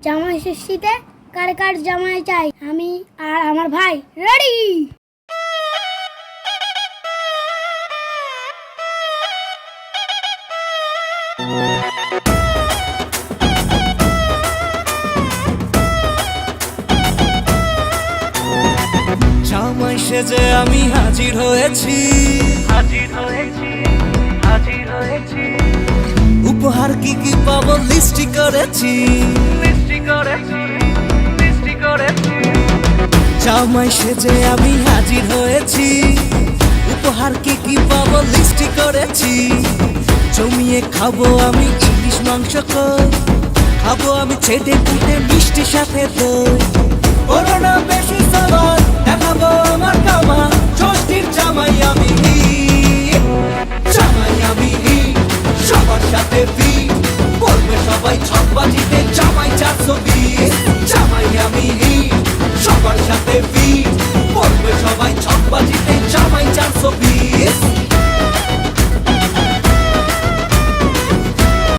জামাই ষষ্ঠীতে কার কার জামাই চাই? আমি আর আমার ভাই রেডি। জামাই সেজে আমি হাজির হয়েছি, উপহার কি কি পাবো লিস্টি করেছি। জামাই সেজে আমি হাজির হয়েছি, উপহার কি কি পাবো লিস্টি করেছি। জমিয়ে খাবো আমি ইলিশ মাংস কই, খাবো আমি ছেটে পুটে মিষ্টি সাথে দই। করোনা বেশি সবার দেখাবো আমার কামা, ষষ্ঠীর জামাই আমি, জামাই আমি সবার সাথে বলবে সবাই ছক বাজিতে জামাই